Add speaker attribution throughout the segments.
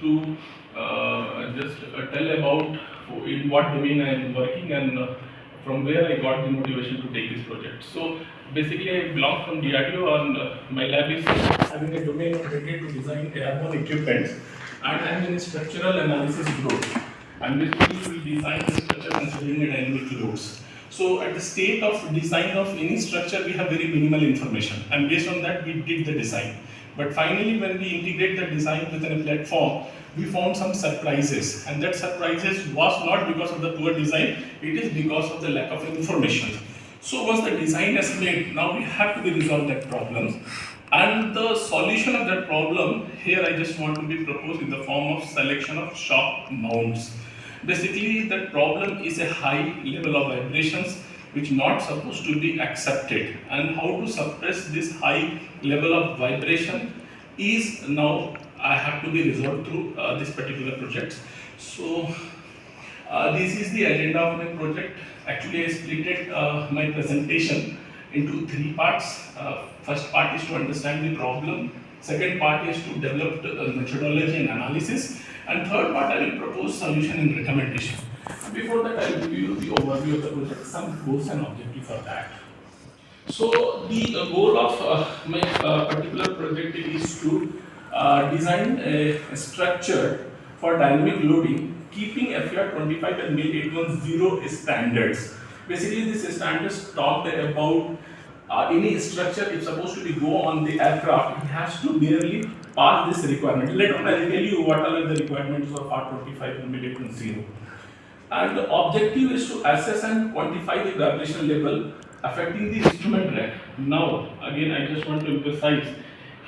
Speaker 1: to just tell about in what domain I am working and from where I got the motivation to take this project. So basically I belong from DRDO and my lab is having a domain related to design airborne equipment and I am in structural analysis group and basically we will design the structure considering the dynamic loads. So at the state of design of any structure we have very minimal information and based on that we did the design. But finally when we integrate the design within a platform, we found some surprises and that surprises was not because of the poor design, it is because of the lack of information. So once the design is made, now we have to be resolve that problem. And the solution of that problem, here I just want to be proposed in the form of selection of shock mounts. Basically, that problem is a high level of vibrations which not supposed to be accepted. And how to suppress this high level of vibration is now I have to be resolved through this particular project. So this is the agenda of my project. Actually, I split my presentation into three parts. First part is to understand the problem. Second part is to develop the methodology and analysis. And third part, I will propose solution and recommendation. Before that, I will give you the overview of the project, some goals and objectives for that. So the goal of my particular project is to design a structure for dynamic loading keeping FR 25 and MIL 810 standards. Basically, these standards talk about any structure if supposed to be go on the aircraft, it has to merely pass this requirement. Later on, I will tell you what are the requirements of R 25 and MIL 810. And the objective is to assess and quantify the vibration level affecting the instrument rack. Now, again, I just want to emphasize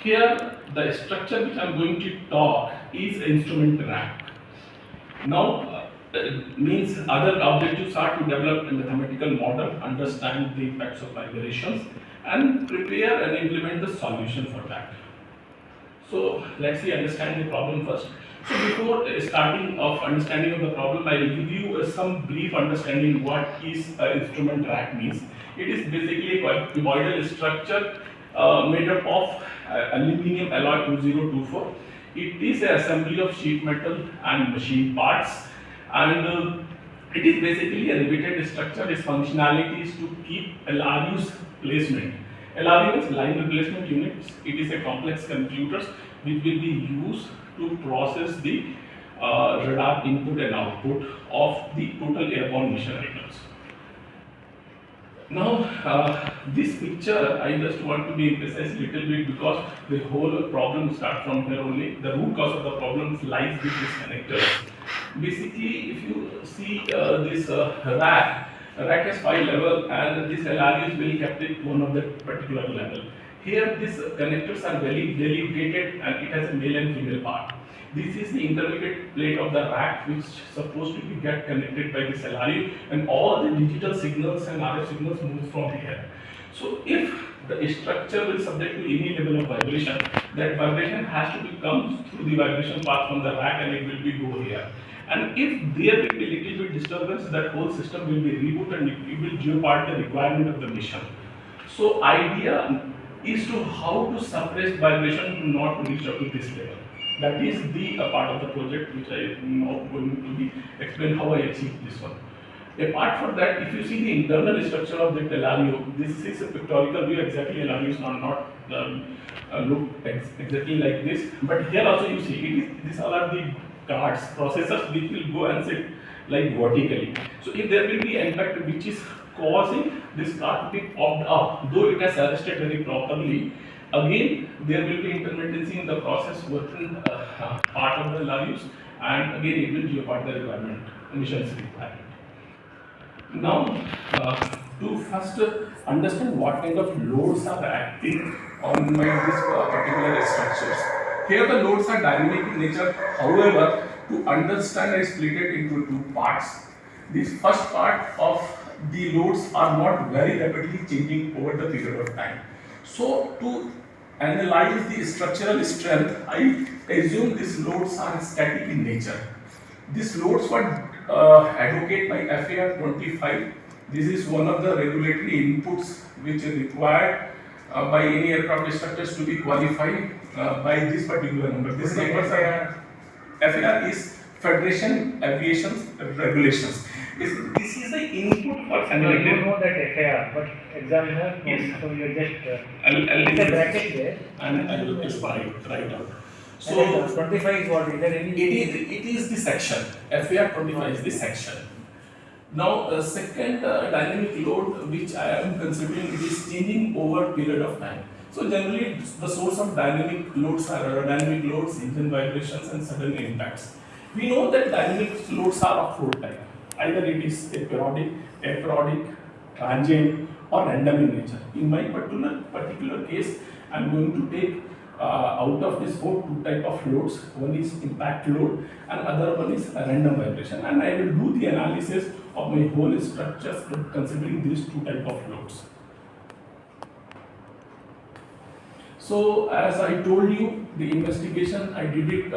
Speaker 1: here the structure which I am going to talk is instrument rack. Now, means other objectives are to develop a mathematical model, understand the impacts of vibrations, and prepare and implement the solution for that. So, let's see, understand the problem first. So, before starting of understanding of the problem, I will give you some brief understanding what is instrument rack means. It is basically a cuboidal structure made up of aluminum alloy 2024. It is an assembly of sheet metal and machine parts, and it is basically a riveted structure. Its functionality is to keep LRU's placement. LRU is line replacement units. It is a complex computers which will be used to process the radar input and output of the total airborne mission items. Now, this picture I just want to be emphasized a little bit because the whole problem starts from here only. The root cause of the problem lies with these connectors. Basically, if you see this rack has 5 levels and this LRUs will kept it one of the particular level. Here, these connectors are very delineated and it has a male and female part. This is the intermediate plate of the rack which is supposed to be get connected by this LRU and all the digital signals and RF signals move from here. So if the structure will subject to any level of vibration, that vibration has to be come through the vibration path from the rack and it will be go here. And if there will be little bit disturbance, that whole system will be rebooted and it will jeopardize the requirement of the mission. So idea is to how to suppress vibration to not reach up to this level. That is the part of the project which I am now going to be explain how I achieved this one. Apart from that, if you see the internal structure of the LRU, this is a pictorial view. Exactly, LRUs are not look exactly like this, but here also you see these are the cards, processors which will go and sit like vertically. So if there will be impact which is causing this card to be popped up, though it has arrested very properly, again there will be intermittency in the process working part of the LRUs, and again it will jeopardize the requirement, emissions requirement. Now, to first understand what kind of loads are acting on this particular structures. Here the loads are dynamic in nature. However, to understand, I split it into two parts. This first part of the loads are not very rapidly changing over the period of time. So, to analyze the structural strength, I assume these loads are static in nature. These loads were advocated by FAR 25. This is one of the regulatory inputs which is required by any aircraft structures to be qualified by this particular number. This numbers are FAR is Federation Aviation Regulations. This is the input for
Speaker 2: No,
Speaker 1: simulated.
Speaker 2: you know that FAR, but examiner,
Speaker 1: Yes.
Speaker 2: so you just
Speaker 1: I'll
Speaker 2: it's a bracket there.
Speaker 1: and I will just write out.
Speaker 2: So
Speaker 1: So
Speaker 2: 25 is what? Is there any?
Speaker 1: it is the section. FAR 25 is the section. Now, second dynamic load which I am considering, it is changing over period of time. So generally the source of dynamic loads are aerodynamic loads, engine vibrations and sudden impacts. We know that dynamic loads are of four types. Either it is aperiodic, transient or random in nature. In my particular case, I am going to take out of these two type of loads. One is impact load and other one is a random vibration, and I will do the analysis of my whole structures considering these two type of loads. So as I told you, the investigation I did it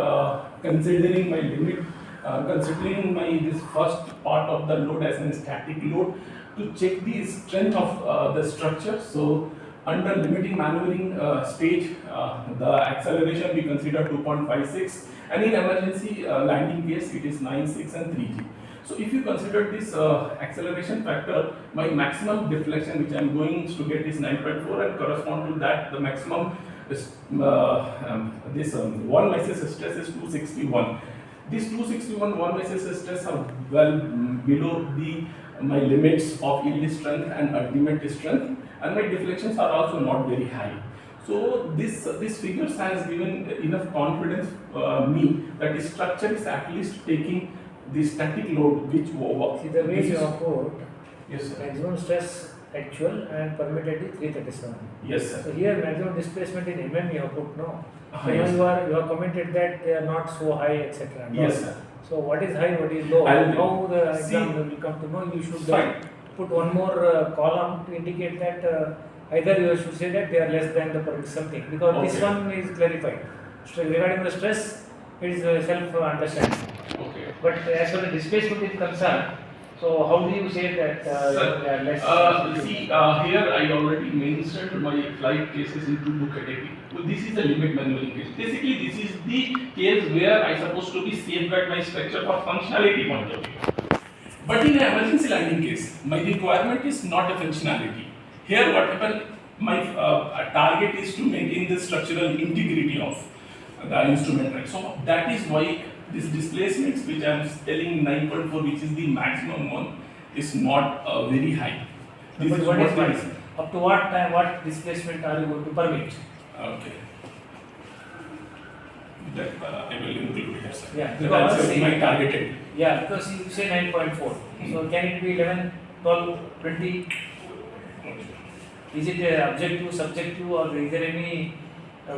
Speaker 1: considering my limit, considering my this first part of the load as a static load to check the strength of the structure. So under limiting maneuvering stage, the acceleration we consider 2.56, and in emergency landing case it is 9.6 and 3g. So if you consider this acceleration factor, my maximum deflection which I am going to get is 9.4, and correspond to that the maximum is, one basis stress is 261. These 261 one basis stress are well below my limits of yield strength and ultimate strength, and my deflections are also not very high. So this figures has given enough confidence me that the structure is at least taking the static load which
Speaker 2: See the way you put
Speaker 1: yes sir.
Speaker 2: maximum stress actual and permitted is 337.
Speaker 1: Yes sir.
Speaker 2: So here maximum displacement in mm you have put no. So
Speaker 1: Yes.
Speaker 2: you have commented that they are not so high, etc.
Speaker 1: Yes sir.
Speaker 2: So what is high, what is low? How the examiner will come to know? You should put one more column to indicate that either you should say that they are less than the permit something, because this one is clarified. So regarding the stress, it is self-understanding.
Speaker 1: Okay.
Speaker 2: But as far as displacement is concerned, so how do you say that they are less?
Speaker 1: Here I already mentioned my flight cases in two categories. So this is the limit maneuvering case. Basically, this is the case where I supposed to be safeguard my structure for functionality point of view. But in an emergency landing case, my requirement is not a functionality. Here, what happened? My target is to maintain the structural integrity of the instrument, right? So that is why this displacements, which I am telling 9.4, which is the maximum one, is not very high. This is what it is.
Speaker 2: Up to what time, what displacement are you going to permit?
Speaker 1: Okay. That I will include here, sir.
Speaker 2: Yeah,
Speaker 1: That's my targeted.
Speaker 2: Yeah, because you say 9.4. So can it be 11, 12, 20? Is it objective, subjective, or is there any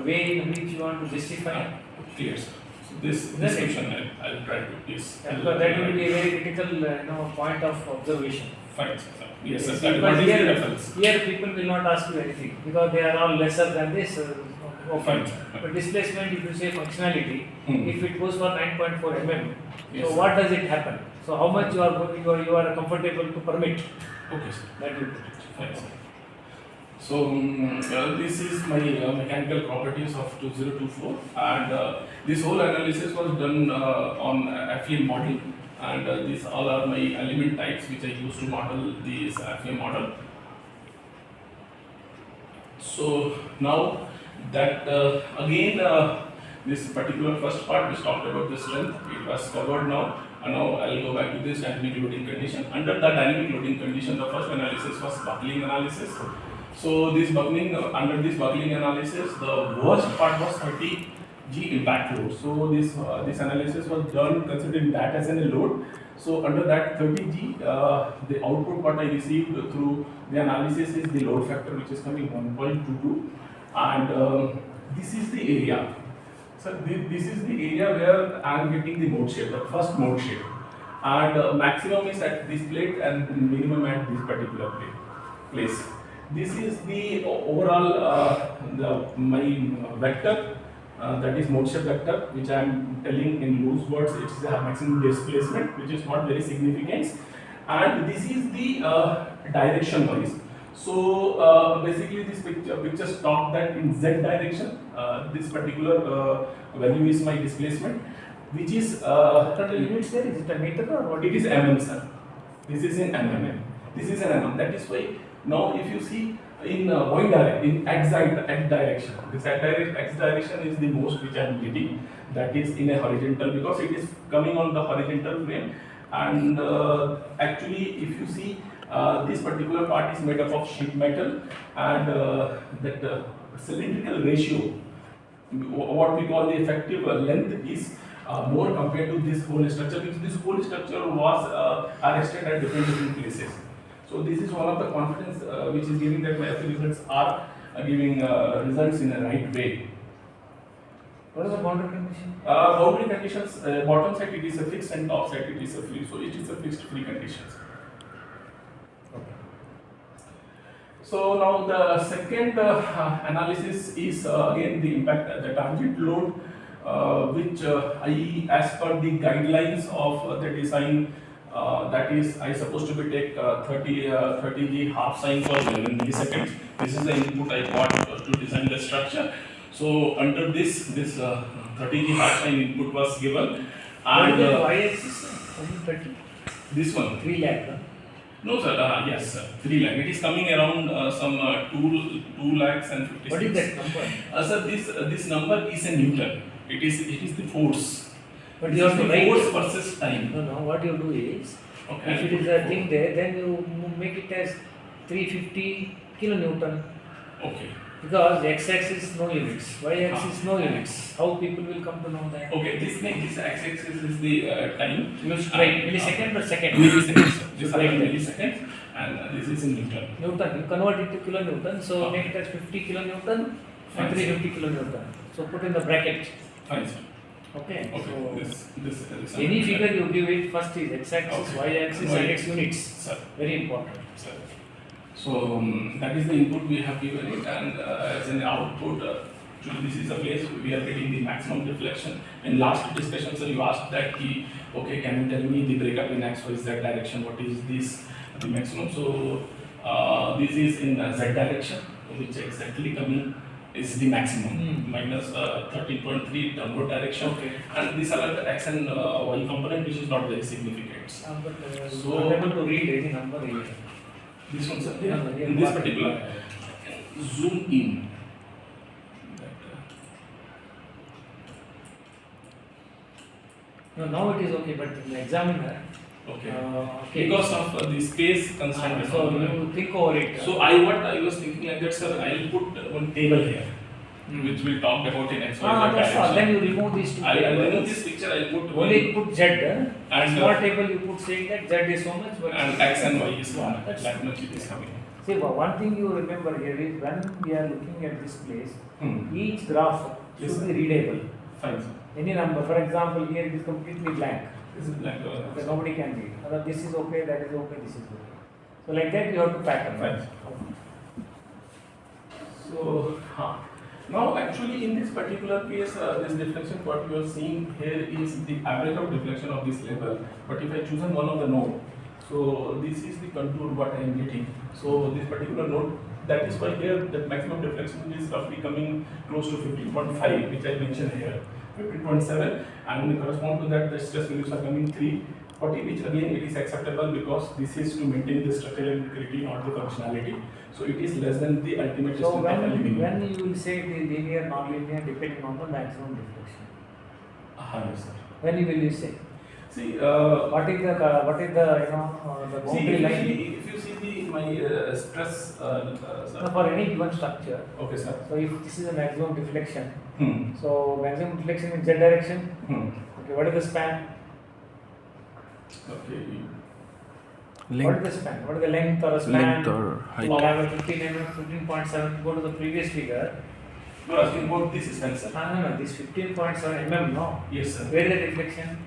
Speaker 2: way in which you want to justify?
Speaker 1: Clear, sir. So this question I will try to yes.
Speaker 2: Because that will be a very critical point of observation.
Speaker 1: Fine, sir. Yes, sir.
Speaker 2: Because
Speaker 1: What is the reference?
Speaker 2: here people will not ask you anything because they are all lesser than this.
Speaker 1: Fine, sir.
Speaker 2: But displacement, if you say functionality, if it goes for 9.4 mm,
Speaker 1: Yes,
Speaker 2: so what does it happen? So how much you are comfortable to permit?
Speaker 1: Okay, sir.
Speaker 2: That will put it.
Speaker 1: Fine, sir. So this is my mechanical properties of 2024, and this whole analysis was done on FEM model, and these all are my element types which I use to model this FEM model. So now that again this particular first part which talked about the strength, it was covered now. And now I will go back to this dynamic loading condition. Under the dynamic loading condition, the first analysis was buckling analysis. So this buckling, under this buckling analysis, the worst part was 30 G impact load. So this analysis was done considering that as a load. So under that 30 G, the output what I received through the analysis is the load factor, which is coming 1.22, and this is the area. So this is the area where I am getting the mode shape, the first mode shape, and maximum is at this plate and minimum at this particular place. This is the overall my vector, that is mode shape vector, which I am telling in loose words. It is a maximum displacement, which is not very significant, and this is the direction wise. So basically, this picture stopped that in Z direction. This particular value is my displacement, which is
Speaker 2: What are the units there? Is it a meter or what?
Speaker 1: it is mm, sir. This is in mm. This is in mm. That is why now if you see in y direction, in x direction, this x direction is the most which I am getting. That is in a horizontal because it is coming on the horizontal frame, and actually if you see this particular part is made up of sheet metal, and that cylindrical ratio, what we call the effective length is more compared to this whole structure, because this whole structure was arrested at different places. So this is one of the confidence which is giving that my FE results are giving results in a right way.
Speaker 2: What is the boundary condition?
Speaker 1: Boundary conditions, bottom side it is a fixed and top side it is a free, so it is a fixed free conditions.
Speaker 2: Okay.
Speaker 1: So now the second analysis is again the impact, the tangent load, which as per the guidelines of the design, that is I supposed to be take 30 G half sine per 11 milliseconds. This is the input I got to design the structure. So under this 30 G half sine input was given, and
Speaker 2: y-axis 30.
Speaker 1: this one
Speaker 2: 3 lakh. Huh?
Speaker 1: no sir, yes sir, 3 lakh. It is coming around some 2 lakhs and 56.
Speaker 2: What is that number?
Speaker 1: Sir, this number is a Newton. It is the force.
Speaker 2: But
Speaker 1: This
Speaker 2: you
Speaker 1: is
Speaker 2: have to
Speaker 1: the
Speaker 2: write.
Speaker 1: force versus time.
Speaker 2: No, what you do is,
Speaker 1: Okay.
Speaker 2: if it is a thing there, then you make it as 350 kilonewton.
Speaker 1: Okay.
Speaker 2: Because x-axis no units, y-axis no units. How people will come to know that?
Speaker 1: Okay. This x-axis is the time.
Speaker 2: You should write millisecond per second.
Speaker 1: Milliseconds. This is
Speaker 2: Right.
Speaker 1: milliseconds, and this is in Newton.
Speaker 2: Newton, you convert it to kilonewton, so
Speaker 1: Okay.
Speaker 2: make it as 50 kilonewton
Speaker 1: Fine,
Speaker 2: and
Speaker 1: sir.
Speaker 2: 350 kilonewton. So put in the bracket.
Speaker 1: Fine, sir.
Speaker 2: Okay.
Speaker 1: Okay.
Speaker 2: So
Speaker 1: This
Speaker 2: any figure you give it, first is x-axis,
Speaker 1: Okay.
Speaker 2: y-axis,
Speaker 1: Right.
Speaker 2: and x units.
Speaker 1: Sir.
Speaker 2: Very important.
Speaker 1: Sir. So that is the input we have given it, and as an output, this is a place we are getting the maximum deflection. In last discussion, sir, you asked that okay, can you tell me the breakup in x, y, z direction? What is this the maximum? So this is in z direction, which exactly coming is the maximum, minus 13.3 downward direction.
Speaker 2: Okay.
Speaker 1: And these are the x and y component, which is not very significant.
Speaker 2: But
Speaker 1: So-
Speaker 2: I'm able to read any number here.
Speaker 1: This one, sir,
Speaker 2: Yeah,
Speaker 1: in this particular, zoom in.
Speaker 2: No, now it is okay, but in the examiner,
Speaker 1: Okay.
Speaker 2: okay.
Speaker 1: Because of the space constraint.
Speaker 2: So you think over it.
Speaker 1: So what I was thinking like that, sir, I'll put one table here, which we'll talk about in X, Y, Z
Speaker 2: That's all.
Speaker 1: direction.
Speaker 2: Then you remove these two
Speaker 1: I'll remove
Speaker 2: tables.
Speaker 1: this picture. I'll put
Speaker 2: Only put Z.
Speaker 1: And,
Speaker 2: Small table you put saying that Z is so much, but
Speaker 1: and X and Y is
Speaker 2: Yeah,
Speaker 1: one.
Speaker 2: that's-
Speaker 1: That much it is coming.
Speaker 2: see, one thing you remember here is when we are looking at this place,
Speaker 1: Hmm.
Speaker 2: each graph
Speaker 1: Yes,
Speaker 2: should
Speaker 1: sir.
Speaker 2: be readable.
Speaker 1: Fine, sir.
Speaker 2: Any number, for example, here it is completely blank.
Speaker 1: This is like
Speaker 2: Okay, nobody can read. This is okay, that is okay, this is okay. So like that you have to pattern.
Speaker 1: Fine. So, now actually in this particular case, this deflection what you are seeing here is the average of deflection of this level. But if I choose one of the node, so this is the contour what I am getting. So this particular node, that is why here the maximum deflection is roughly coming close to 15.5, which I mentioned here. 15.7, and correspond to that the stress values are coming 340, which again it is acceptable because this is to maintain the structural integrity, not the functionality. So it is less than the ultimate
Speaker 2: So
Speaker 1: strength of aluminum.
Speaker 2: when you will say the linear, non-linear, depending on the maximum deflection.
Speaker 1: Yes, sir.
Speaker 2: When will you say?
Speaker 1: See,
Speaker 2: What is the the boundary line?
Speaker 1: if you see my stress,
Speaker 2: No,
Speaker 1: sir.
Speaker 2: for any given structure.
Speaker 1: Okay, sir.
Speaker 2: So if this is a maximum deflection,
Speaker 1: Hmm.
Speaker 2: so maximum deflection in z direction.
Speaker 1: Hmm.
Speaker 2: Okay, what is the span?
Speaker 1: Okay.
Speaker 2: What is the span? What is the length or a span?
Speaker 3: Length or height.
Speaker 2: You have a 15 mm, 15.7. Go to the previous figure.
Speaker 1: You are asking about this is sir.
Speaker 2: No, this 15.7 mm. No.
Speaker 1: Yes, sir.
Speaker 2: Where is the deflection?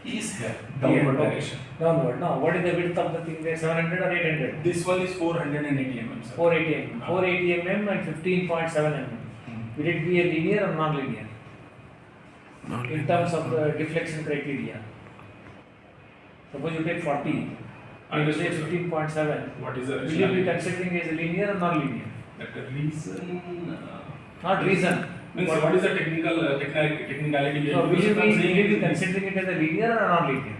Speaker 1: Is here, downward
Speaker 2: Here,
Speaker 1: direction.
Speaker 2: Downward. No. What is the width of the thing there? 700 or 800?
Speaker 1: This one is 480 mm, sir.
Speaker 2: 480 mm. 480 mm and 15.7 mm.
Speaker 1: Hmm.
Speaker 2: Will it be a linear or non-linear?
Speaker 3: Not
Speaker 2: In terms of the deflection criteria. Suppose you take 40 and you say 15.7.
Speaker 1: What is the
Speaker 2: Will you be
Speaker 1: rationality?
Speaker 2: considering as linear or non-linear?
Speaker 1: That the reason.
Speaker 2: Not reason.
Speaker 1: Means what is the technicality?
Speaker 2: So
Speaker 1: Because if I'm
Speaker 2: will
Speaker 1: saying
Speaker 2: you be
Speaker 1: it is-
Speaker 2: considering it as a linear or non-linear?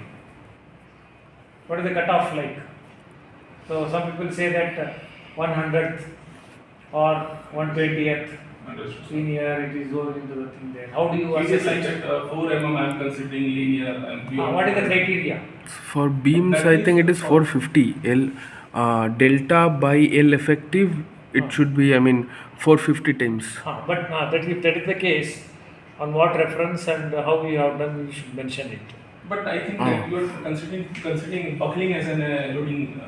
Speaker 2: What is the cutoff like? So some people say that 100th or 120th
Speaker 1: Understood.
Speaker 2: linear, it is going into the thing there. How do you
Speaker 1: It is
Speaker 2: assess
Speaker 1: like
Speaker 2: it?
Speaker 1: that 4 mm I am considering linear and beyond.
Speaker 2: What is the criteria?
Speaker 3: For beams,
Speaker 1: That
Speaker 3: I
Speaker 1: means
Speaker 3: think it is
Speaker 1: for-
Speaker 3: 450 L delta by L effective.
Speaker 2: Ah.
Speaker 3: It should be, I mean, 450 times.
Speaker 2: But if that is the case, on what reference and how we have done, we should mention it.
Speaker 1: But I think that you are considering buckling as an loading.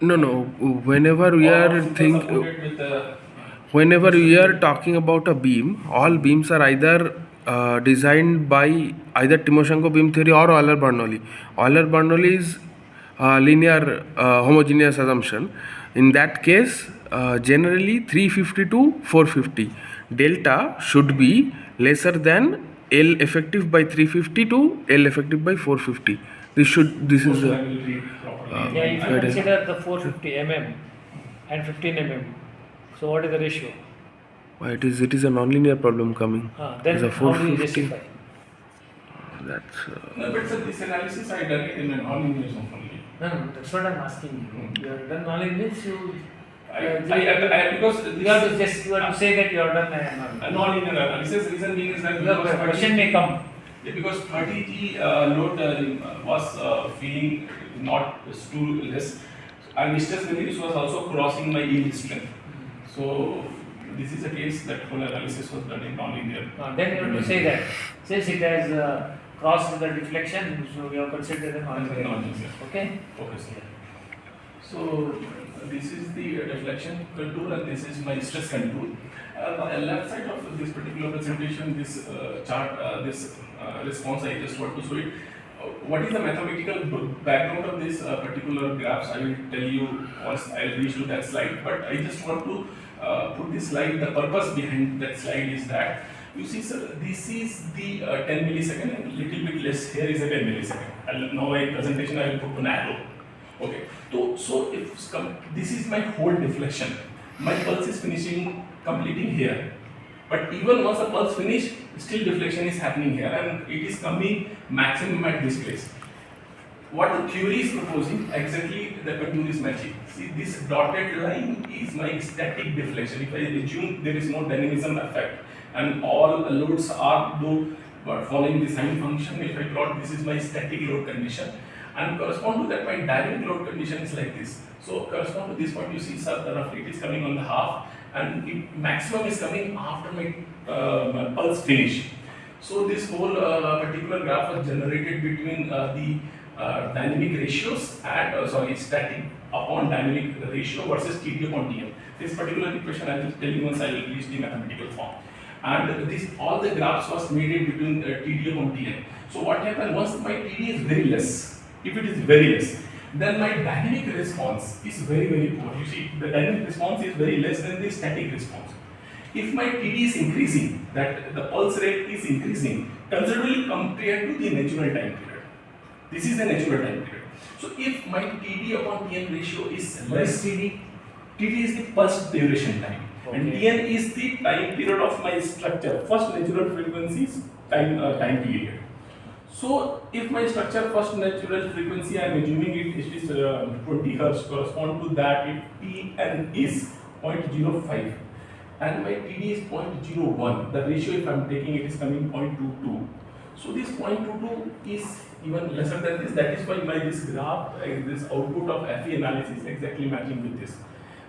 Speaker 3: No. Whenever we are
Speaker 1: supported with
Speaker 3: whenever we are talking about a beam, all beams are either designed by either Timoshenko beam theory or Euler-Bernoulli. Euler-Bernoulli is linear homogeneous assumption. In that case, generally 350 to 450 delta should be lesser than L effective by 350 to L effective by 450. This is
Speaker 1: I will read properly.
Speaker 2: Yeah, if you
Speaker 3: Fair
Speaker 2: consider the 450 mm and 15 mm, so what is the ratio?
Speaker 3: it is a nonlinear problem coming.
Speaker 2: Then
Speaker 3: It's a
Speaker 2: how do you
Speaker 3: 450.
Speaker 2: justify?
Speaker 3: That's
Speaker 1: No, but sir, this analysis I done it in an non-linear zone only.
Speaker 2: No, that's what I'm asking you. You have done knowledge means you.
Speaker 1: Because
Speaker 2: You have to say that you have done
Speaker 1: a non-linear analysis. Reason being is that
Speaker 2: Your
Speaker 1: because
Speaker 2: question may come.
Speaker 1: because 30G load was feeling not too less, and stress values was also crossing my yield strength. So this is a case that whole analysis was done in non-linear.
Speaker 2: Then you have to say that since it has crossed the deflection, so we have considered the non-linear.
Speaker 1: Non-linear.
Speaker 2: Okay.
Speaker 1: Okay, sir. So this is the deflection contour and this is my stress contour. On the left side of this particular presentation, this chart, this response, I just want to show it. What is the mathematical background of this particular graphs? I will tell you once I will reach to that slide. But I just want to put this slide. The purpose behind that slide is that you see, sir, this is the 10 millisecond and little bit less. Here is a 10 millisecond. Now my presentation I will put an arrow. Okay, so if this is my whole deflection, my pulse is completing here. But even once the pulse finish, still deflection is happening here and it is coming maximum at this place. What the theory is proposing, exactly the contour is matching. See, this dotted line is my static deflection. If I assume there is no dynamism effect and all loads are following the sine function, if I plot this is my static load condition. And correspond to that my dynamic load condition is like this. So correspond to this point you see, sir, roughly it is coming on the half and maximum is coming after my pulse finish. So this whole particular graph was generated between the dynamic ratios and static upon dynamic ratio versus TD upon TM. This particular equation I will tell you once I will reach the mathematical form. And this all the graphs was made in between TD upon TM. So what happened once my TD is very less. If it is very less, then my dynamic response is very, very poor. You see, the dynamic response is very less than the static response. If my TD is increasing, that the pulse rate is increasing considerably compared to the natural time period. This is the natural time period. So if my TD upon TN ratio is less, TD is the pulse duration time, and TN is the time period of my structure. First natural frequency is time period. So if my structure first natural frequency I am assuming it is 20 Hz, correspond to that if Tn is 0.05 and my Td is 0.01, the ratio if I am taking it is coming 0.22. So this 0.22 is even lesser than this. That is why my this graph, this output of FE analysis is exactly matching with this.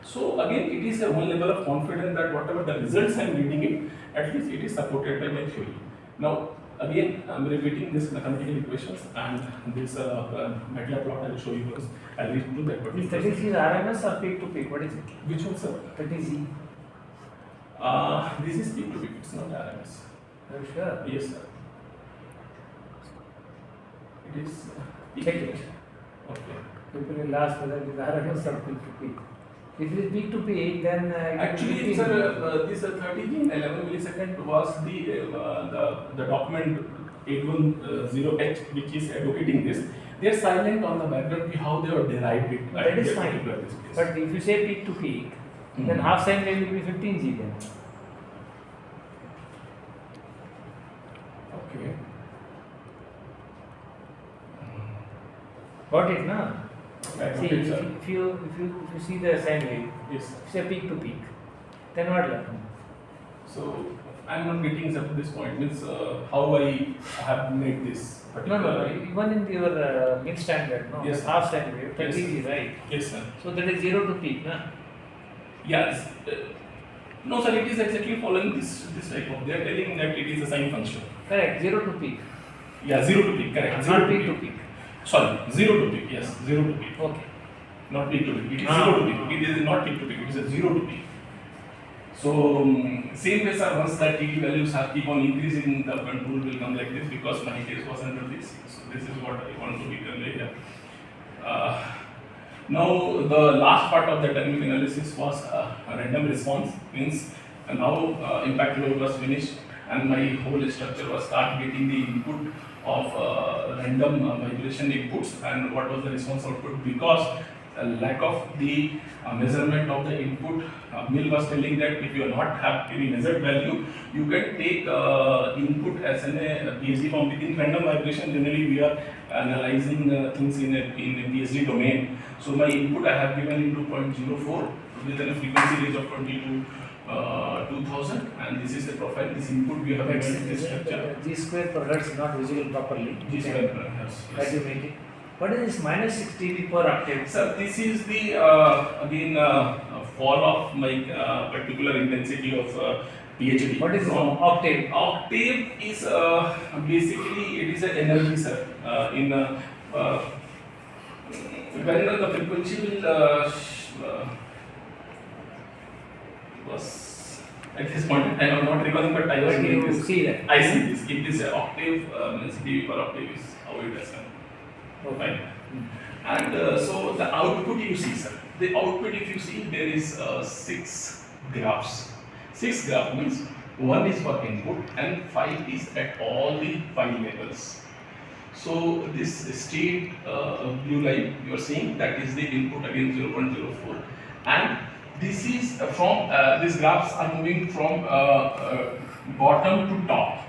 Speaker 1: So again it is a one level of confidence that whatever the results I am reading it, at least it is supported by my theory. Now again, I am repeating this mathematical equations and this MATLAB plot I will show you because I will reach to that
Speaker 2: Is
Speaker 1: particular.
Speaker 2: 30Z RMS or peak to peak? What is it?
Speaker 1: Which one, sir?
Speaker 2: 30Z.
Speaker 1: This is peak to peak, it's not RMS.
Speaker 2: Are you sure?
Speaker 1: Yes, sir. It is peak
Speaker 2: Check
Speaker 1: to
Speaker 2: it.
Speaker 1: peak. Okay.
Speaker 2: People will ask whether it is RMS or peak to peak. If it is peak to peak, then
Speaker 1: Actually, sir, this 30G in 11 millisecond was the document 810H which is advocating this. They are silent on the background how they have derived it.
Speaker 2: that is fine. But if you say peak to peak, then half sine wave will be 15G then. Got it, na?
Speaker 1: I got
Speaker 2: See,
Speaker 1: it, sir.
Speaker 2: if you see the sine wave,
Speaker 1: Yes, sir.
Speaker 2: say peak to peak, then what will happen?
Speaker 1: So I'm not getting up to this point. Means how I have made this
Speaker 2: No,
Speaker 1: particular.
Speaker 2: even in your mid standard, no,
Speaker 1: Yes.
Speaker 2: half standard wave, that
Speaker 1: Yes.
Speaker 2: is easy, right?
Speaker 1: Yes, sir.
Speaker 2: So that is 0 to peak, na?
Speaker 1: Yes. No, sir. It is exactly following this type of. They are telling that it is a sine function.
Speaker 2: Correct, 0 to peak,
Speaker 1: Yeah, 0 to peak. Correct. Zero
Speaker 2: not
Speaker 1: to
Speaker 2: peak to peak.
Speaker 1: Sorry, 0 to peak. Yes, 0 to peak.
Speaker 2: Okay.
Speaker 1: Not peak to peak. It is
Speaker 2: Ah.
Speaker 1: 0 to peak. It is not peak to peak. It is a 0 to peak. So same way, sir. Once that TD values are keep on increasing, the control will come like this because my case was under this. So this is what I want to be convey here. Now the last part of the dynamic analysis was a random response. Means now impact load was finished and my whole structure was start getting the input of random vibration inputs and what was the response output because lack of the measurement of the input. Mill was telling that if you are not have any measured value, you can take input as an PSD form. Within random vibration, generally we are analyzing things in a PSD domain. So my input I have given into 0.04 with a frequency range of 20 to 2000, and this is the profile. This input we have given to this structure.
Speaker 2: G square product is not visible properly.
Speaker 1: G square, yes.
Speaker 2: That you make it. What is this minus 6 dB per octave?
Speaker 1: Sir, this is the again fall of my particular intensity of PhD.
Speaker 2: What is
Speaker 1: From
Speaker 2: octave?
Speaker 1: octave is basically it is an energy, sir. When the frequency will was at this point in time I'm not recalling, but I was
Speaker 2: But
Speaker 1: doing
Speaker 2: you
Speaker 1: this.
Speaker 2: see that.
Speaker 1: I see this. If this octave means dB per octave is how it has come.
Speaker 2: Okay.
Speaker 1: And so the output you see, sir. The output, if you see, there is 6 graphs. 6 graph means 1 is for input and 5 is at all the 5 levels. So this state blue line you are seeing, that is the input again 0.04, and this is from these graphs are moving from bottom to top.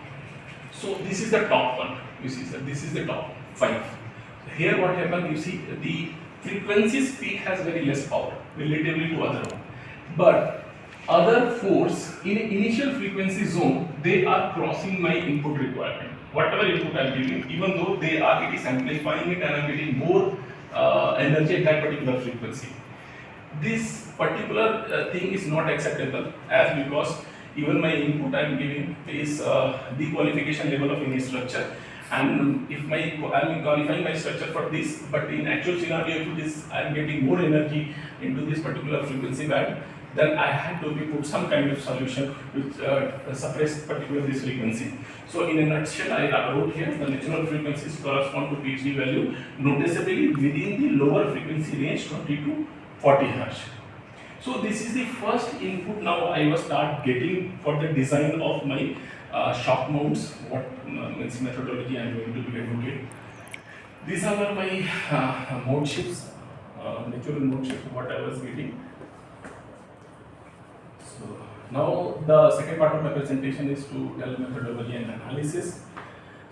Speaker 1: So this is the top one. You see, sir. This is the top 5. Here what happened, you see the frequencies peak has very less power relatively to other one, but other 4s in initial frequency zone, they are crossing my input requirement. Whatever input I am giving, even though they are, it is amplifying it and I am getting more energy at that particular frequency. This particular thing is not acceptable as because even my input I am giving is the qualification level of any structure. And if I am qualifying my structure for this, but in actual scenario, if it is I am getting more energy into this particular frequency band, then I had to be put some kind of solution which suppress particular this frequency. So in a nutshell, I wrote here the natural frequencies correspond to PhD value noticeably within the lower frequency range 20 to 40 Hz. So this is the first input now I was start getting for the design of my shock mounts, what means methodology I am going to be advocate. These are my mode shifts, natural mode shift, what I was getting. So now the second part of my presentation is to tell methodology and analysis.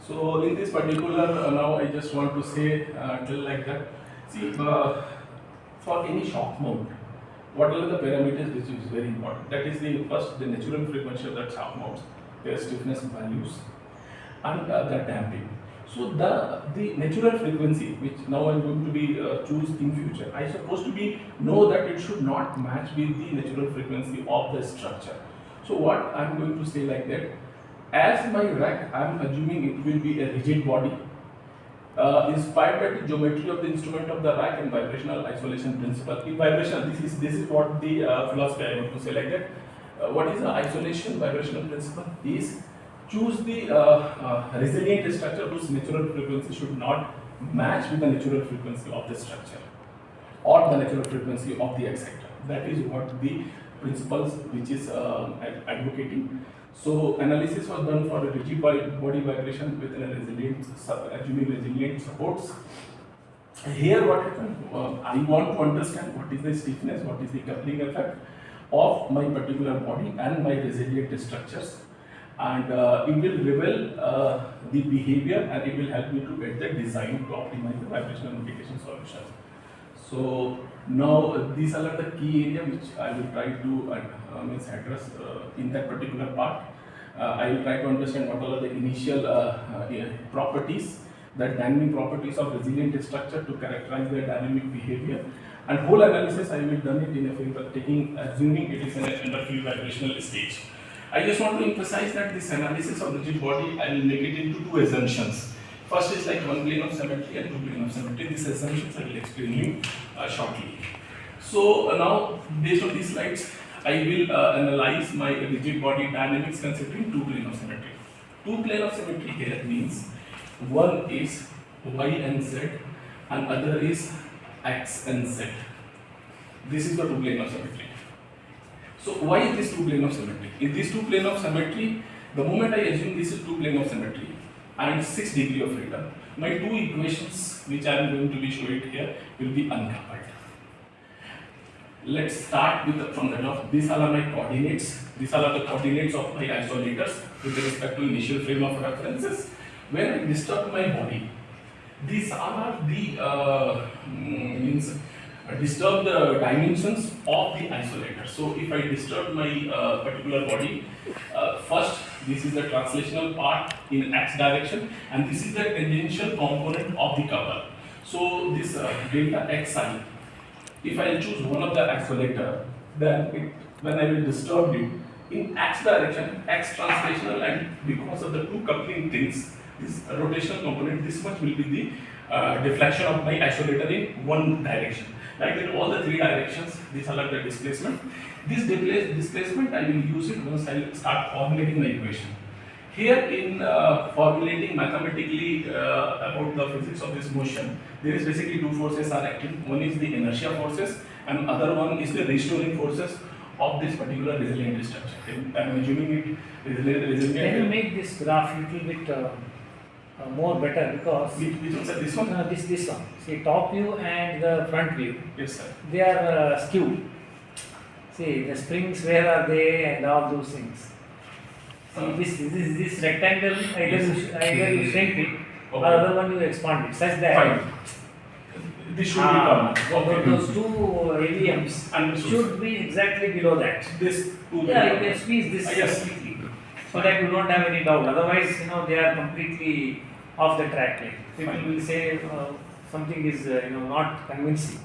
Speaker 1: So in this particular, now I just want to say, tell like that. See, for any shock mount, what are the parameters which is very important? That is the first, the natural frequency of that shock mounts, their stiffness values, and the damping. So the natural frequency, which now I am going to be choose in future, I supposed to be know that it should not match with the natural frequency of the structure. So what I am going to say like that, as my rack, I am assuming it will be a rigid body, inspired by the geometry of the instrument of the rack and vibrational isolation principle. In vibration, this is what the philosophy I want to say like that. What is the isolation vibrational principle? Is choose the resilient structure whose natural frequency should not match with the natural frequency of the structure or the natural frequency of the exciter. That is what the principles which is advocating. So analysis was done for the rigid body vibration with a resilient, assuming resilient supports. Here what happened, I want to understand what is the stiffness, what is the coupling effect of my particular body and my resilient structures. and it will reveal the behavior, and it will help me to get the design to optimize the vibrational mitigation solution. So now these are the key area which I will try to address in that particular part. I will try to understand what are the initial properties, the dynamic properties of resilient structure to characterize their dynamic behavior, and whole analysis I will done it in a favor assuming it is in a under free vibrational stage. I just want to emphasize that this analysis of rigid body, I will make it into two assumptions. First is like one plane of symmetry and two plane of symmetry. These assumptions I will explain you shortly. So now, based on these slides, I will analyze my rigid body dynamics considering two plane of symmetry. Two plane of symmetry here means one is y and z and other is x and z. This is the two plane of symmetry. So why is this two plane of symmetry? In this two plane of symmetry, the moment I assume this is two plane of symmetry and 6 degree of freedom, my two equations which I am going to be showing here will be uncoupled. Let's start with from the top. These are my coordinates. These are the coordinates of my isolators with respect to initial frame of references. When I disturb my body, these are the disturb the dimensions of the isolator. So if I disturb my particular body, first this is the translational part in x direction, and this is the tangential component of the couple. So this delta xi, if I choose one of the isolator, then when I will disturb it in x direction, x translational, and because of the two coupling things, this rotational component, this much will be the deflection of my isolator in one direction. Like in all the three directions, these are like the displacement. This displacement I will use it once I will start formulating the equation. Here in formulating mathematically about the physics of this motion, there is basically two forces are acting. One is the inertia forces and other one is the restoring forces of this particular resilient structure. I am assuming it resilient.
Speaker 2: Can you make this graph a little bit more better, because
Speaker 1: Which one, sir? This one?
Speaker 2: this one. See, top view and the front view,
Speaker 1: Yes, sir.
Speaker 2: they are skewed. See, the springs, where are they, and all those things. See, this rectangle, either you shrink it, or
Speaker 1: Okay.
Speaker 2: other one you expand it, such that
Speaker 1: Fine. This should be common. Okay.
Speaker 2: those two AVMs
Speaker 1: Understood.
Speaker 2: should be exactly below that.
Speaker 1: This two.
Speaker 2: Yeah, you can squeeze this
Speaker 1: Yes.
Speaker 2: completely, so that you don't have any doubt. Otherwise, they are completely off the track. Like people
Speaker 1: Fine.
Speaker 2: will say something is not convincing.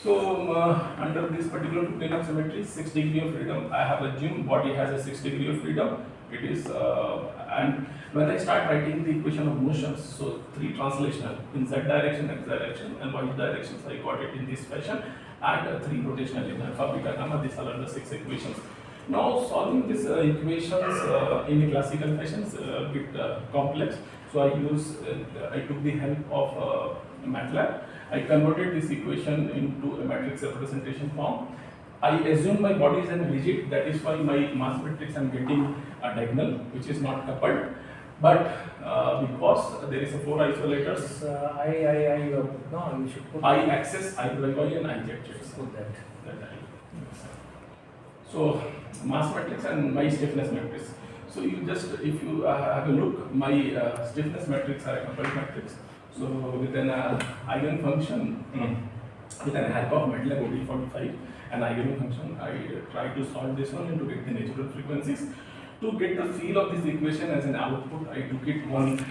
Speaker 1: So under this particular plane of symmetry, 6 degree of freedom, I have assumed body has a 6 degree of freedom. It is and when I start writing the equation of motions, so 3 translational in z direction, x direction, and y directions, I got it in this fashion, and 3 rotational in alpha, beta, gamma. These are the 6 equations. Now solving these equations in a classical fashion is a bit complex. So I took the help of MATLAB. I converted this equation into a matrix representation form. I assume my body is rigid, that is why my mass matrix I am getting a diagonal, which is not coupled. But because there is a 4 isolators,
Speaker 2: No, you should put
Speaker 1: I axis, I y and I z.
Speaker 2: put that.
Speaker 1: So mass matrix and my stiffness matrix. So you just, if you have a look, my stiffness matrix are a coupled matrix. So with an eigenfunction, with an help of MATLAB OD45 and eigenfunction, I try to solve this one and to get the natural frequencies. To get the feel of this equation as an output, I took it one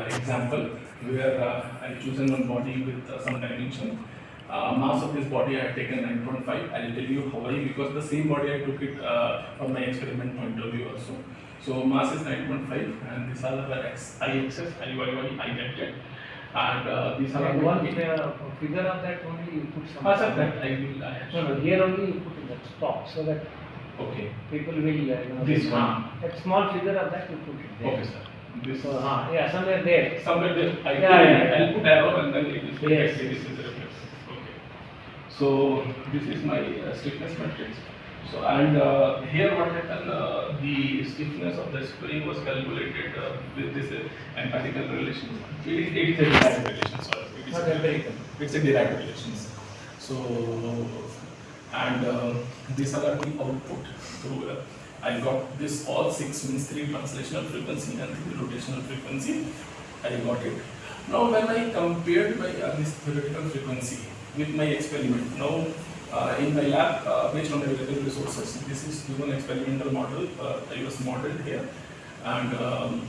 Speaker 1: example where I chosen one body with some dimension. Mass of this body I have taken 9.5. I will tell you why, because the same body I took it from my experiment point of view also. So mass is 9.5 and these are the x-axis, IYY, I get it. And these are
Speaker 2: And
Speaker 1: the
Speaker 2: one figure of that only you put some.
Speaker 1: sir, that I will.
Speaker 2: No, here only you put in that stop, so that
Speaker 1: Okay.
Speaker 2: people will
Speaker 1: This one.
Speaker 2: That small figure of that you put it there.
Speaker 1: Okay, sir. This
Speaker 2: So yeah, somewhere there.
Speaker 1: somewhere there. I'll put arrow and then it will
Speaker 2: Yes.
Speaker 1: this is the reference. Okay. So this is my stiffness matrix. So and here what happened? The stiffness of the spring was calculated with this empirical relation. It is a derived relation. Sorry, it is
Speaker 2: Not empirical.
Speaker 1: It's a derived relations. So and these are the output through I got this all 6 means 3 translational frequency and 3 rotational frequency. I got it. Now when I compared my this theoretical frequency with my experiment, now in my lab based on available resources, this is given experimental model. I was modeled here, and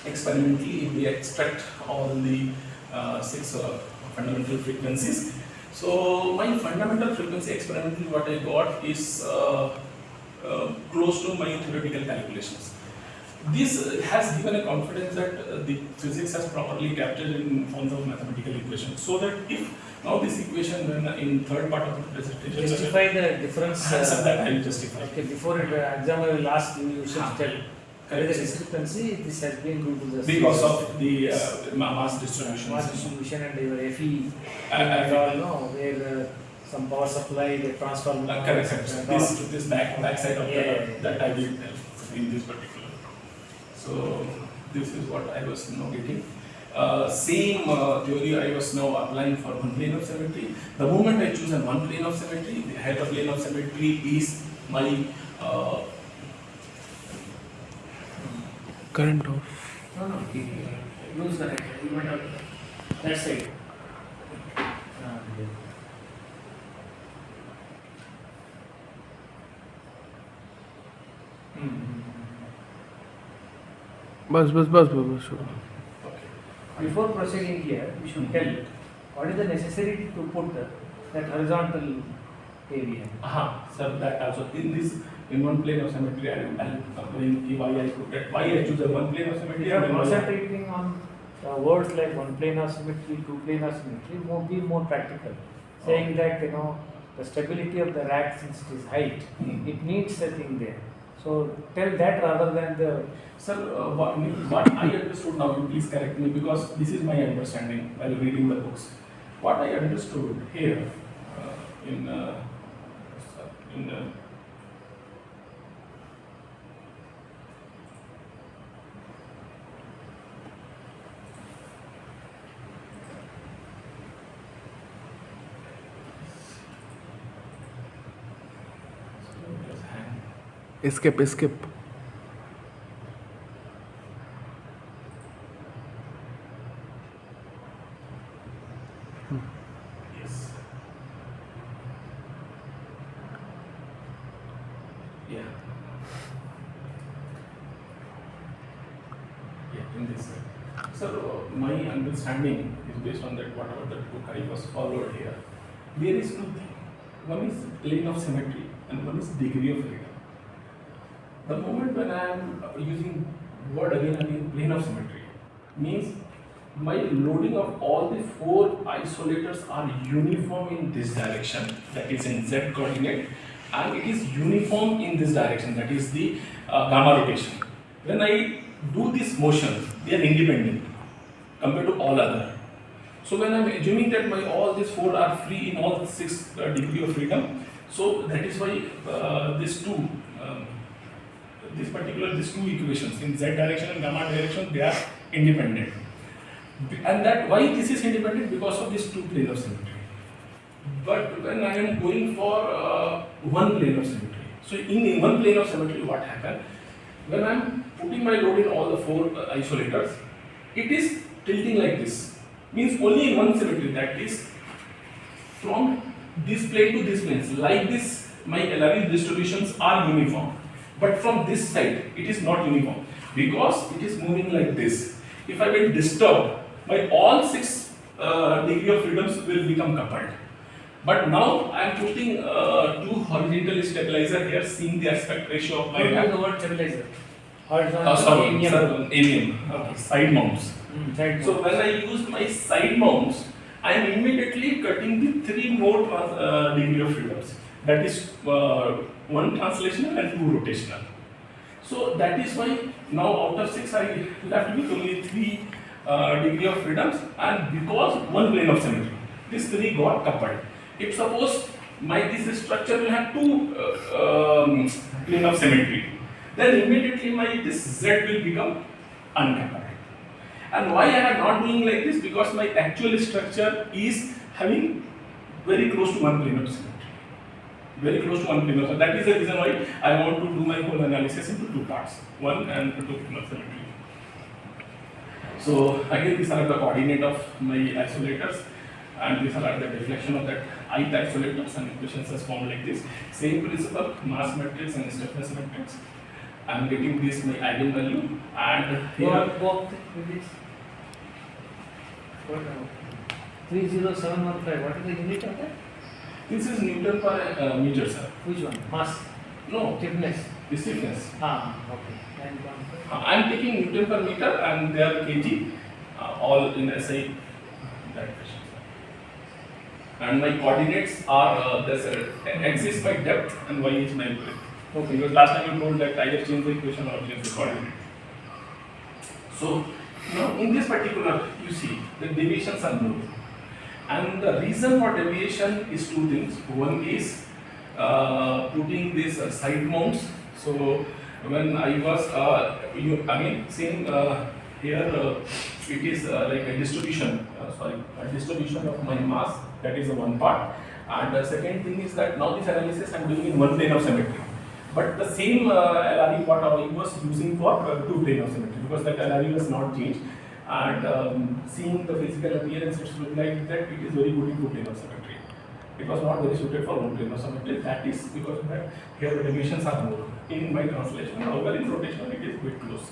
Speaker 1: experimentally we extract all the 6 fundamental frequencies. So my fundamental frequency experimentally what I got is close to my theoretical calculations. This has given a confidence that the physics has properly captured in forms of mathematical equations. So that if now this equation when in third part of the presentation
Speaker 2: Justify the difference.
Speaker 1: that I will justify.
Speaker 2: Okay, before exam I will ask you, you should tell.
Speaker 1: Correct.
Speaker 2: The discrepancy, this has been due to the
Speaker 1: Because of the mass distribution.
Speaker 2: mass distribution and your FE
Speaker 1: I
Speaker 2: and all, no, where some power supply, the transformer.
Speaker 1: correct.
Speaker 2: and all.
Speaker 1: This back side of
Speaker 2: Yeah.
Speaker 1: that I will tell in this particular. So this is what I was now getting. Same theory I was now applying for one plane of symmetry. The moment I choose one plane of symmetry, the hyper plane of symmetry is my
Speaker 3: Current off.
Speaker 2: No, no, use the you went out that side.
Speaker 3: बस शुरू.
Speaker 2: Before proceeding here, we should tell what is the necessity to put that horizontal area.
Speaker 1: sir, that also in one plane of symmetry I am applying why I put that, why I choose a one plane of symmetry.
Speaker 2: We are
Speaker 1: and then
Speaker 2: concentrating on words like one plane of symmetry, two plane of symmetry, be more practical. Saying that the stability of the rack, since it is height, it needs a thing there. So tell that rather than the.
Speaker 1: Sir, what I understood now, you please correct me because this is my understanding while reading the books. What I understood here in
Speaker 3: Escape.
Speaker 1: yes, yeah, in this way. Sir, my understanding is based on that whatever the book I was followed here. There is two things. One is plane of symmetry and one is degree of freedom. The moment when I am using word again plane of symmetry means my loading of all the 4 isolators are uniform in this direction, that is in z coordinate, and it is uniform in this direction, that is the gamma rotation. When I do this motion, they are independent compared to all other. So when I am assuming that my all these 4 are free in all 6 degree of freedom, so that is why these two equations in z direction and gamma direction, they are independent. And that why this is independent, because of these 2 plane of symmetry. But when I am going for one plane of symmetry, so in one plane of symmetry what happens, when I am putting my load in all the 4 isolators, it is tilting like this, means only in one symmetry, that is from this plane to this plane. Like this, my Lorentz distributions are uniform. But from this side, it is not uniform because it is moving like this. If I get disturbed, my all 6 degree of freedoms will become coupled. But now I am putting 2 horizontal stabilizer here, seeing the aspect ratio of my
Speaker 2: What
Speaker 1: rack.
Speaker 2: is the word stabilizer? Horizontal.
Speaker 1: AVM, side mounts.
Speaker 2: Side
Speaker 1: So when I use my side mounts, I am immediately cutting the 3 more degree of freedoms. That is 1 translational and 2 rotational. So that is why now out of 6 I left with only 3 degree of freedoms, and because 1 plane of symmetry, these 3 got coupled. If suppose this structure will have 2 plane of symmetry, then immediately this Z will become uncoupled. And why I am not doing like this? Because my actual structure is having very close to 1 plane of symmetry. very close to 1 plane of symmetry. That is the reason why I want to do my whole analysis into two parts, 1 and 2 plane of symmetry. So again, these are the coordinate of my isolators, and these are the deflection of that ith isolators, and equations as formed like this. Same principle, mass matrix and stiffness matrix. I am getting this my eigenvalue, and here
Speaker 2: Go up with this. 30715. What is the unit of that?
Speaker 1: this is Newton per meter, sir.
Speaker 2: Which one? Mass.
Speaker 1: No,
Speaker 2: Stiffness.
Speaker 1: the stiffness.
Speaker 2: Okay. And
Speaker 1: I am taking Newton per meter, and they are kg, all in SI that fashion. And my coordinates are this x is my depth and y is my breadth.
Speaker 2: Okay.
Speaker 1: Because last time you told that either change the equation or change the coordinate. So now in this particular, you see the deviations are known, and the reason for deviation is two things. One is putting these side mounts. So when I was seeing here it is like a distribution, a distribution of my mass. That is the one part, and the second thing is that now this analysis I am doing in one plane of symmetry. But the same LRE what I was using for two plane of symmetry, because that LRE was not changed, and seeing the physical appearance, it looked like that it is very good in two plane of symmetry. It was not very suited for one plane of symmetry. That is because of that here the deviations are more in my translation. However, in rotation it is bit close.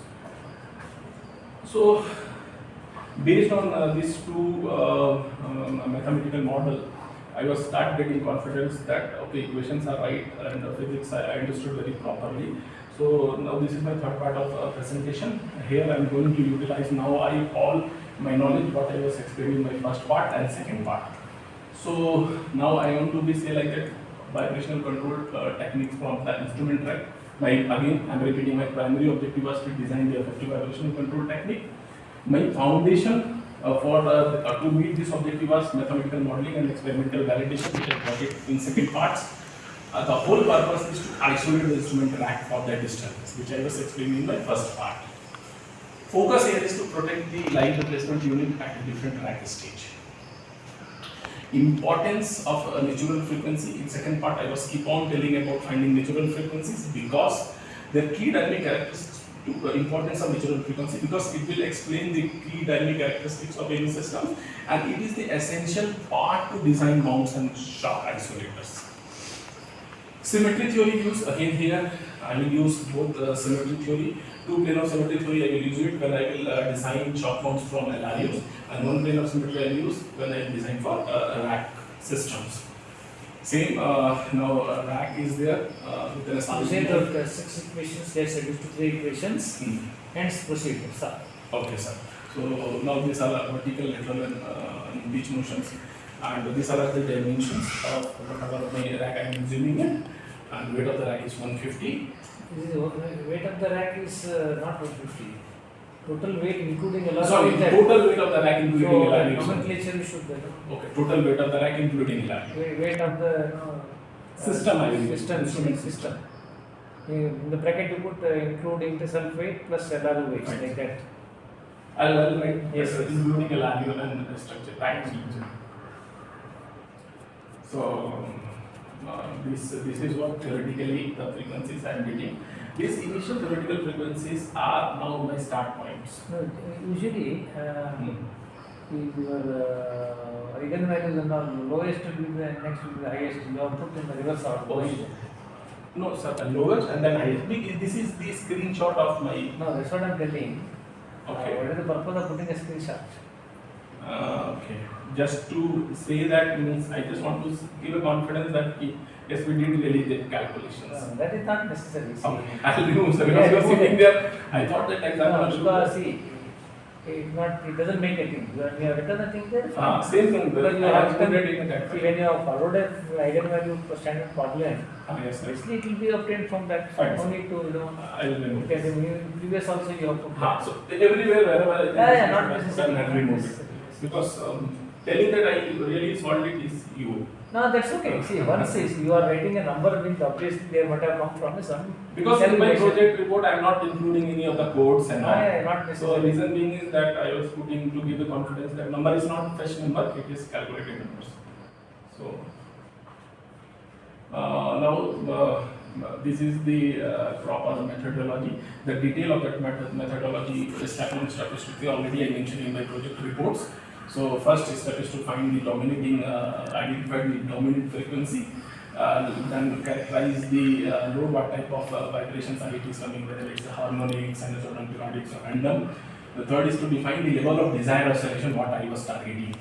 Speaker 1: So based on these two mathematical model, I was start getting confidence that okay, equations are right, and physics I understood very properly. So now this is my third part of presentation. Here I am going to utilize now all my knowledge what I was explaining in my first part and second part. So now I want to be say like that vibrational control techniques from the instrument rack. Again I am repeating, my primary objective was to design the effective vibrational control technique. My foundation to meet this objective was mathematical modeling and experimental validation, which I got it in second parts. The whole purpose is to isolate the instrument rack for that disturbance, which I was explaining in my first part. Focus here is to protect the line replacement unit at a different rack stage. Importance of natural frequency, in second part I was keep on telling about finding natural frequencies, because their key dynamic characteristics to the importance of natural frequency, because it will explain the key dynamic characteristics of any system, and it is the essential part to design mounts and shock isolators. Symmetry theory use, again here I will use both symmetry theory, two plane of symmetry theory I will use it when I will design shock mounts from LRUs, and one plane of symmetry I will use when I design for rack systems. Same now rack is there with an
Speaker 2: you say the 6 equations, let's reduce to 3 equations, hence proceed, sir.
Speaker 1: Okay, sir. So now these are vertical, lateral, and beach motions, and these are the dimensions of whatever my rack I am assuming it, and weight of the rack is 150.
Speaker 2: This is weight of the rack is not 150. Total weight including LRU.
Speaker 1: Sorry, total weight of the rack including
Speaker 2: so
Speaker 1: LRU.
Speaker 2: nomenclature you should
Speaker 1: Okay, total weight of the rack including LRU.
Speaker 2: weight of the
Speaker 1: System I will use.
Speaker 2: system
Speaker 1: Instrument
Speaker 2: system. In the bracket you put including the self weight plus LRU weights,
Speaker 1: Right.
Speaker 2: like that.
Speaker 1: I'll write
Speaker 2: Yes, yes.
Speaker 1: including LRU and structure, rack structure. So this is what theoretically the frequencies I am getting. These initial theoretical frequencies are now my start points.
Speaker 2: No, usually your eigenvalues are not lowest will be the next will be the highest. You have put in the reverse order.
Speaker 1: No, sir, the lowest and then highest. This is the screenshot of my.
Speaker 2: No, that's what I'm telling.
Speaker 1: Okay.
Speaker 2: What is the purpose of putting a screenshot?
Speaker 1: Okay. Just to say that means I just want to give a confidence that yes, we did really the calculations.
Speaker 2: That is not necessary. See.
Speaker 1: Okay. I will remove, sir, because you are sitting there. I thought that example should.
Speaker 2: Because see, it doesn't make a thing. You have written a thing there.
Speaker 1: Same thing.
Speaker 2: Because you
Speaker 1: I
Speaker 2: have
Speaker 1: put
Speaker 2: written,
Speaker 1: it in that.
Speaker 2: see, when you have followed a eigenvalue for standard problem,
Speaker 1: Yes, sir.
Speaker 2: basically it will be obtained from that.
Speaker 1: Fine,
Speaker 2: No
Speaker 1: sir.
Speaker 2: need to,
Speaker 1: I will remove.
Speaker 2: okay, the previous also you have put.
Speaker 1: So everywhere wherever I
Speaker 2: Yeah, not
Speaker 1: then
Speaker 2: necessary.
Speaker 1: I remove it. Because telling that I really solved it is you.
Speaker 2: No, that's okay. See, once is you are writing a number, means obviously they might have come from some.
Speaker 1: Because in my project report I am not including any of the codes and all.
Speaker 2: Yeah, not
Speaker 1: So
Speaker 2: necessary.
Speaker 1: reason being is that I was putting to give the confidence that number is not fresh number, it is calculated numbers. So This is the proper methodology. The detail of that methodology is statistics already I mentioned in my project reports. So first step is to find the dominating, identify the dominant frequency, then characterize the load, what type of vibrations are it is coming, whether it's a harmonic, sinusoidal, periodic, or random. The third is to define the level of desired oscillation, what I was targeting.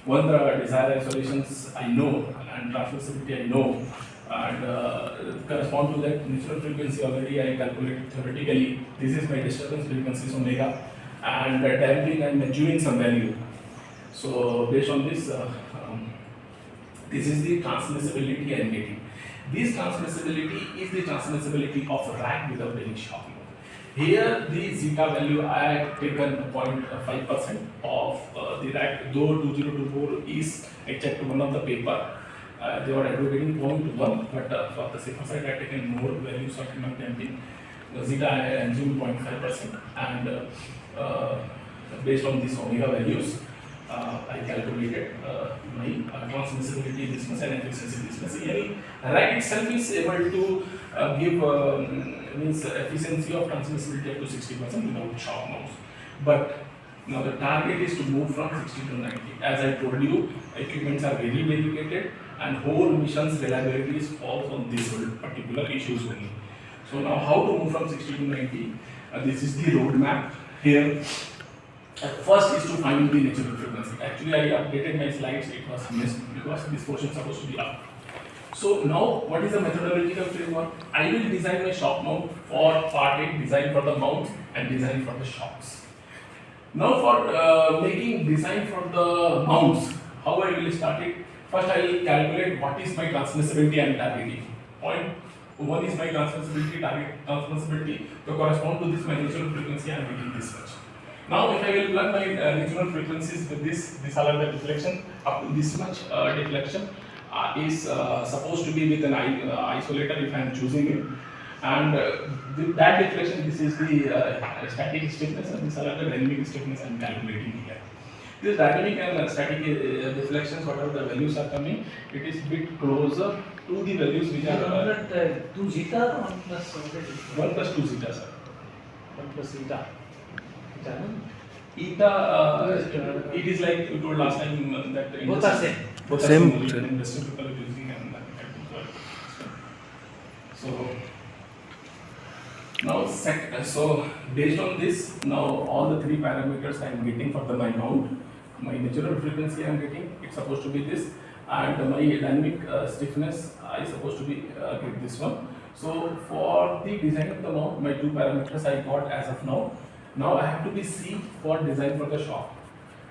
Speaker 1: When the desired oscillations I know and transmissibility I know, and correspond to that natural frequency already I calculated theoretically. This is my disturbance frequency is omega, and damping I'm measuring some value. So based on this, this is the transmissibility I am getting. This transmissibility is the transmissibility of rack without any shock. Here the zeta value I have taken 0.5% of the rack, though 2024 is I checked one of the paper. They were advocating 0.1, but for the safer side I have taken more values of human damping. The zeta I assumed 0.5%, and based on these omega values, I calculated my transmissibility distance and efficiency distance. Here, rack itself is able to give means efficiency of transmissibility up to 60% without shock mounts. But now the target is to move from 60 to 90. As I told you, equipments are very dedicated, and whole mission's reliability falls on these particular issues only. So now how to move from 60 to 90? This is the roadmap here. First is to find the natural frequency. Actually, I updated my slides, it was missed because this portion is supposed to be up. So now, what is the methodological framework? I will design my shock mount for part 8, design for the mounts and design for the shocks. Now for making design for the mounts, how I will start it? First I will calculate what is my transmissibility and targeting. Point 1 is my transmissibility, target transmissibility. To correspond to this my natural frequency, I am getting this much. Now if I will plug my natural frequencies with this are the deflection up to this much deflection is supposed to be with an isolator if I am choosing it, and with that deflection this is the static stiffness, and this are the dynamic stiffness I am calculating here. This dynamic and static deflections, whatever the values are coming, it is bit closer to the values which are
Speaker 2: 2 zeta 1 plus
Speaker 1: 1 plus 2 zeta, sir.
Speaker 2: 1 plus zeta.
Speaker 1: Eta, it is like you told last time that
Speaker 2: Both are same.
Speaker 1: Both are
Speaker 3: Same,
Speaker 1: same.
Speaker 3: same.
Speaker 1: Industry people are using and so now so based on this, now all the 3 parameters I am getting for my mount. My natural frequency I am getting, it's supposed to be this, and my dynamic stiffness I supposed to be get this one. So for the design of the mount, my 2 parameters I got as of now. Now I have to be C for design for the shock,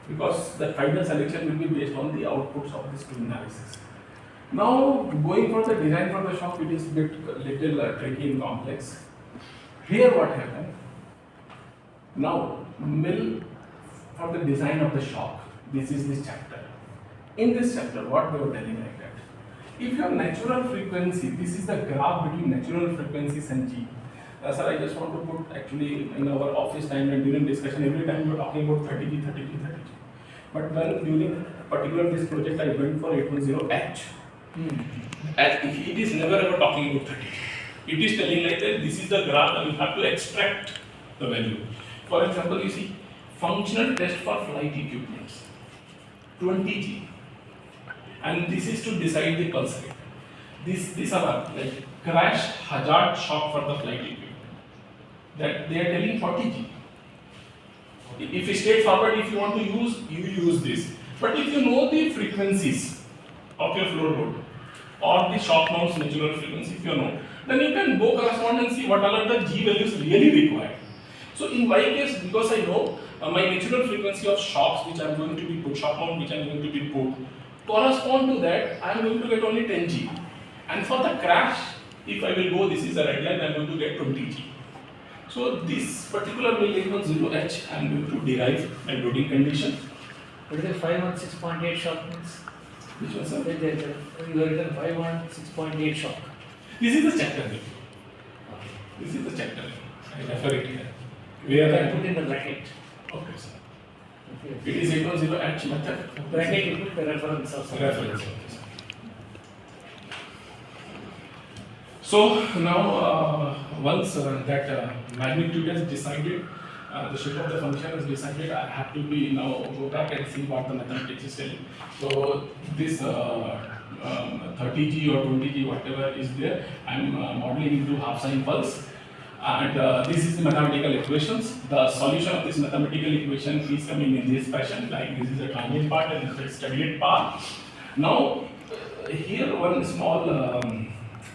Speaker 1: because the final selection will be based on the outputs of this 2 analysis. Now going for the design for the shock, it is bit little tricky and complex. Here what happened? Now mill for the design of the shock. This is this chapter. In this chapter, what they were telling like that. If your natural frequency, this is the graph between natural frequencies and G. Sir, I just want to put actually in our office time and during discussion, every time we are talking about 30G, 30G, 30G. But when during particular this project I went for 810H, it is never ever talking about 30G. It is telling like that this is the graph and you have to extract the value. For example, you see functional test for flight equipments, 20G. And this is to decide the pulse rate. These are like crash hazard shock for the flight equipment. That they are telling 40G. If you straightforward, if you want to use, you use this. But if you know the frequencies of your floor load or the shock mounts natural frequency, if you know, then you can go correspond and see what are the G values really required. So in my case, because I know my natural frequency of shocks which I am going to be put, shock mount which I am going to be put, correspond to that, I am going to get only 10G. And for the crash, if I will go, this is a red line, I am going to get 20G. So this particular will 810H, I am going to derive my loading condition.
Speaker 2: What is the 516.8 shock means?
Speaker 1: Which one, sir?
Speaker 2: You have written 516.8 shock.
Speaker 1: This is the chapter. This is the chapter. I refer it here. Where
Speaker 2: I
Speaker 1: I
Speaker 2: put in the bracket.
Speaker 1: Okay, sir.
Speaker 2: Okay.
Speaker 1: It is 810H method.
Speaker 2: Bracket you put the reference of something.
Speaker 1: Reference. Okay, sir. So now once that magnitude is decided, the shape of the function is decided, I have to be now go back and see what the mathematics is telling. So this 30G or 20G, whatever is there, I'm modeling into half sine pulse. And this is the mathematical equations. The solution of this mathematical equation is coming in this fashion, like this is a transient part and this is a steady part. Now, here one small,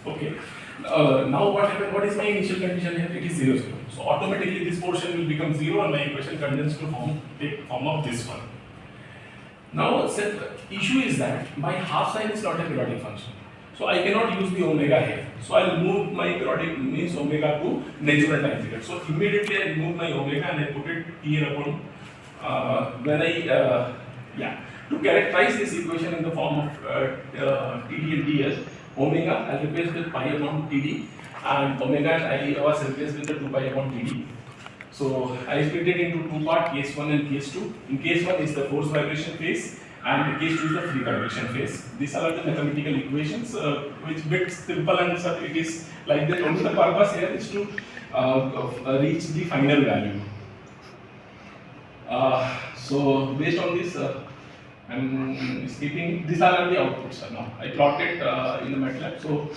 Speaker 1: okay. Now what happened? What is my initial condition here? It is 0, 0. So automatically this portion will become 0 and my equation condenses to take form of this one. Now, the issue is that my half sine is not a periodic function. So I cannot use the omega here. So I will move my periodic means omega to natural time period. So immediately I remove my omega and I put it T upon when I to characterize this equation in the form of TD and TS, omega I replace with pi upon TD and omega and I was replaced with the 2 pi upon TD. So I split it into two parts, case 1 and case 2. In case 1 is the force vibration phase and case 2 is the free vibration phase. These are the mathematical equations which bit simple and it is like that. Only the purpose here is to reach the final value. So based on this, I'm skipping. These are the outputs now. I plotted in the MATLAB. So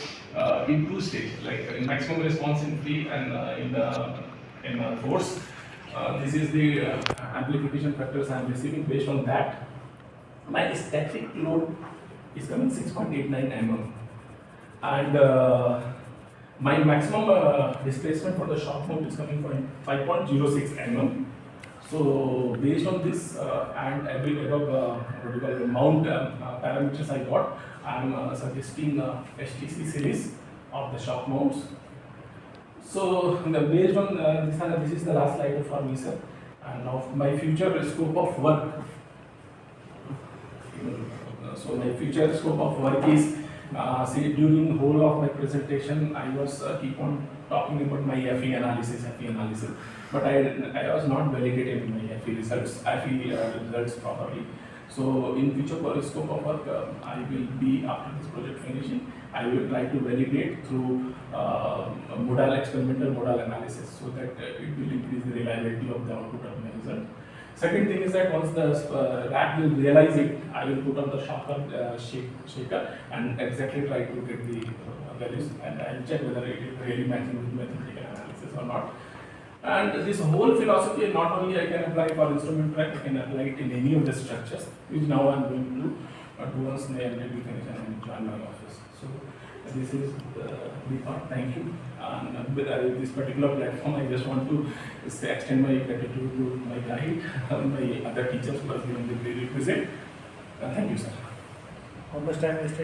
Speaker 1: in two stages, like in maximum response in free and in force. This is the amplification factors I am receiving. Based on that, my static load is coming 6.89 mm, and my maximum displacement for the shock mount is coming from 5.06 mm. So based on this and every above mount parameters I got, I am suggesting HTC series of the shock mounts. So based on this is the last slide for me, sir. And now my future scope of work. So my future scope of work is, see, during whole of my presentation, I was keep on talking about my FE analysis, but I was not validating my FE results properly. So in future scope of work, I will be, after this project finishing, I will try to validate through experimental modal analysis, so that it will increase the reliability of the output of my result. Second thing is that once the rack will realize it, I will put on the shocker shaker and exactly try to get the values, and I will check whether it is really matching with mathematical analysis or not. And this whole philosophy, not only I can apply for instrument track, I can apply it in any of the structures, which now I am going to do once I am ready to finish and join my office. So this is the part. Thank you. And with this particular platform, I just want to extend my gratitude to my guide, my other teachers who have given the prerequisite. Thank you, sir.
Speaker 2: How much time is it?